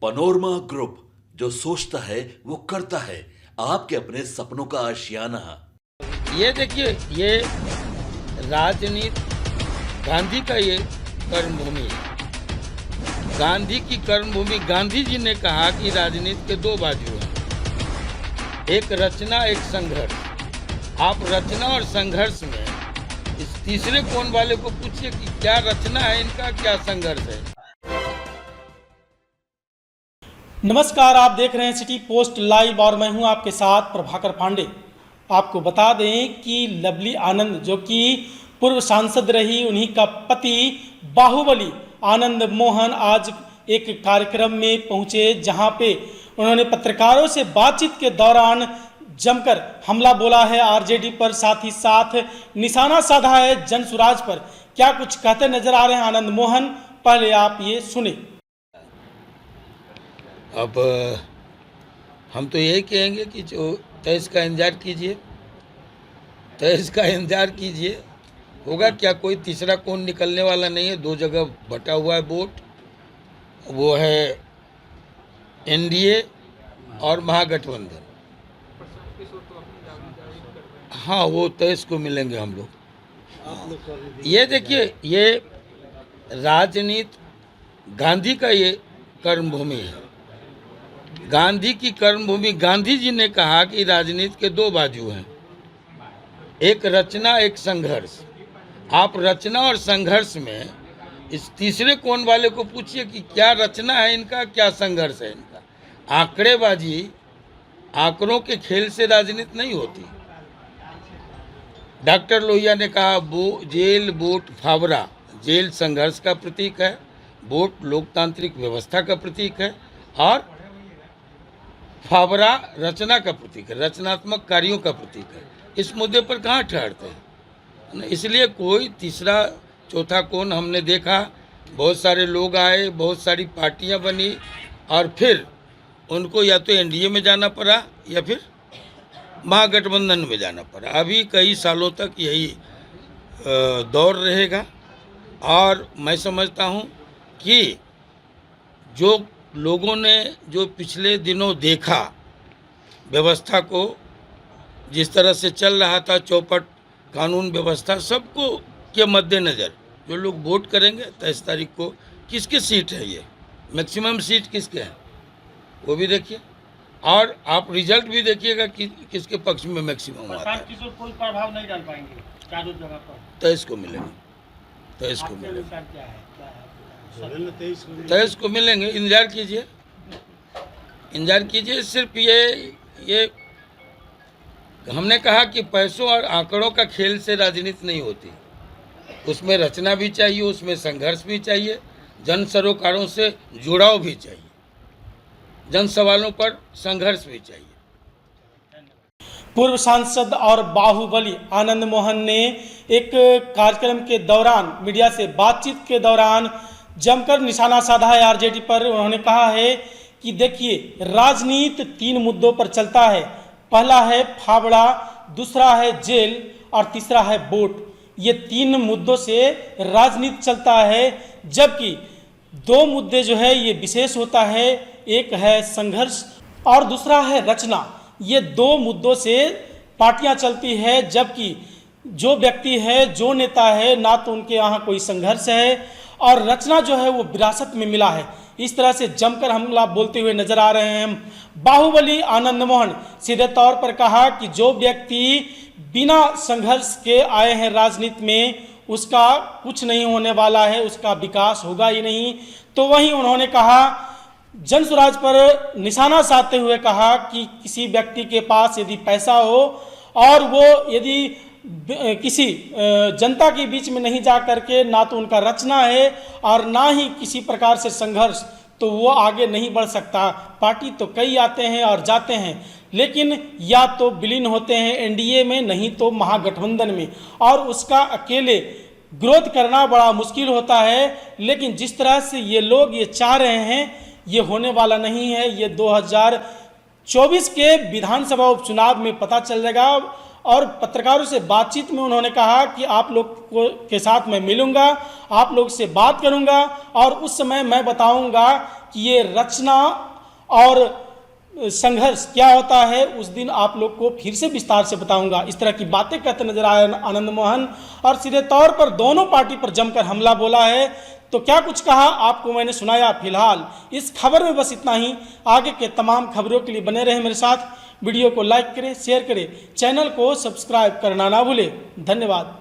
Panorama group, जो सोचता है वो करता है। आपके अपने सपनों का आशियाना। ये देखिए, ये राजनीति गांधी का ये कर्मभूमि है। गांधी की कर्मभूमि। गांधी जी ने कहा कि राजनीति के दो बाजू हैं, एक रचना, एक संघर्ष। आप रचना और संघर्ष में इस तीसरे कोण वाले को पूछिए कि क्या रचना है इनका, क्या संघर्ष है। नमस्कार, आप देख रहे हैं सिटी पोस्ट लाइव और मैं हूं आपके साथ प्रभाकर पांडे। आपको बता दें कि लवली आनंद, जो कि पूर्व सांसद रही, उन्हीं का पति बाहुबली आनंद मोहन आज एक कार्यक्रम में पहुंचे, जहां पे उन्होंने पत्रकारों से बातचीत के दौरान जमकर हमला बोला है आरजेडी पर, साथ ही साथ निशाना साधा है जनसुराज पर। क्या कुछ कहते नजर आ रहे हैं आनंद मोहन, पहले आप ये सुने। अब हम तो यही कहेंगे कि जो तेईस का इंतजार कीजिए, तेईस का इंतजार कीजिए। होगा क्या, कोई तीसरा कोण निकलने वाला नहीं है। दो जगह बटा हुआ है वोट, वो है एनडीए और महागठबंधन। हाँ, वो 23 को मिलेंगे हम लोग। ये देखिए, ये राजनीति गांधी का ये कर्मभूमि है। गांधी की कर्मभूमि। गांधी जी ने कहा कि राजनीति के दो बाजू हैं, एक रचना, एक संघर्ष। आप रचना और संघर्ष में इस तीसरे कोण वाले को पूछिए कि क्या रचना है इनका, क्या संघर्ष है इनका। आंकड़ेबाजी, आंकड़ों के खेल से राजनीति नहीं होती। डॉक्टर लोहिया ने कहा जेल, वोट, फावड़ा। जेल संघर्ष का प्रतीक है, वोट लोकतांत्रिक व्यवस्था का प्रतीक है और फावड़ा रचना का प्रतीक है, रचनात्मक कार्यों का प्रतीक है। इस मुद्दे पर कहाँ ठहरते हैं। इसलिए कोई तीसरा चौथा कोण हमने देखा। बहुत सारे लोग आए, बहुत सारी पार्टियां बनी और फिर उनको या तो एनडीए में जाना पड़ा या फिर महागठबंधन में जाना पड़ा। अभी कई सालों तक यही दौर रहेगा और मैं समझता हूँ कि जो लोगों ने जो पिछले दिनों देखा व्यवस्था को, जिस तरह से चल रहा था चौपट कानून व्यवस्था, सबको के मद्देनज़र जो लोग वोट करेंगे 23 तारीख को, किसकी सीट है, ये मैक्सिमम सीट किसके हैं वो भी देखिए और आप रिजल्ट भी देखिएगा कि किसके पक्ष में मैक्सिमम आता है। कोई प्रभाव नहीं डाल पाएंगे चारों जगह पर। 23 को मिलेंगे, 23 को मिलेंगे, 23 को मिलेंगे। इंतजार कीजिए, इंतजार कीजिए। सिर्फ ये हमने कहा कि पैसों और आंकड़ों का खेल से राजनीति नहीं होती। उसमें रचना भी चाहिए, उसमें संघर्ष भी चाहिए, जन सरोकारों से जुड़ाव भी चाहिए, जन सवालों पर संघर्ष भी चाहिए। पूर्व सांसद और बाहुबली आनंद मोहन ने एक कार्यक्रम के दौरान, मीडिया से बातचीत के दौरान जमकर निशाना साधा है आरजेडी पर। उन्होंने कहा है कि देखिए, राजनीति 3 मुद्दों पर चलता है। पहला है फावड़ा, दूसरा है जेल और तीसरा है वोट। ये 3 मुद्दों से राजनीति चलता है, जबकि 2 मुद्दे जो है ये विशेष होता है। एक है संघर्ष और दूसरा है रचना। ये 2 मुद्दों से पार्टियां चलती है, जबकि जो व्यक्ति है, जो नेता है, ना तो उनके यहाँ कोई संघर्ष है और रचना जो है वो विरासत में मिला है। इस तरह से जमकर हमला बोलते हुए नजर आ रहे हैं बाहुबली आनंद मोहन। सीधे तौर पर कहा कि जो व्यक्ति बिना संघर्ष के आए हैं राजनीति में, उसका कुछ नहीं होने वाला है, उसका विकास होगा ही नहीं। तो वहीं उन्होंने कहा, जनसुराज पर निशाना साधते हुए कहा कि किसी व्यक्ति के पास यदि पैसा हो और वो यदि किसी जनता के बीच में नहीं जा करके, ना तो उनका रचना है और ना ही किसी प्रकार से संघर्ष, तो वो आगे नहीं बढ़ सकता। पार्टी तो कई आते हैं और जाते हैं, लेकिन या तो विलीन होते हैं एनडीए में, नहीं तो महागठबंधन में, और उसका अकेले विरोध करना बड़ा मुश्किल होता है। लेकिन जिस तरह से ये लोग ये चाह रहे हैं, ये होने वाला नहीं है। ये 2024 के विधानसभा उपचुनाव में पता चल जाएगा और पत्रकारों से बातचीत में उन्होंने कहा कि आप लोग के साथ मैं मिलूंगा, आप लोग से बात करूंगा और उस समय मैं बताऊंगा कि ये रचना और संघर्ष क्या होता है, उस दिन आप लोग को फिर से विस्तार से बताऊंगा। इस तरह की बातें कहते नजर आए आनंद मोहन और सीधे तौर पर दोनों पार्टी पर जमकर हमला बोला है। तो क्या कुछ कहा आपको मैंने सुनाया। फिलहाल इस खबर में बस इतना ही। आगे के तमाम खबरों के लिए बने रहे मेरे साथ। वीडियो को लाइक करें, शेयर करें, चैनल को सब्सक्राइब करना ना भूलें। धन्यवाद।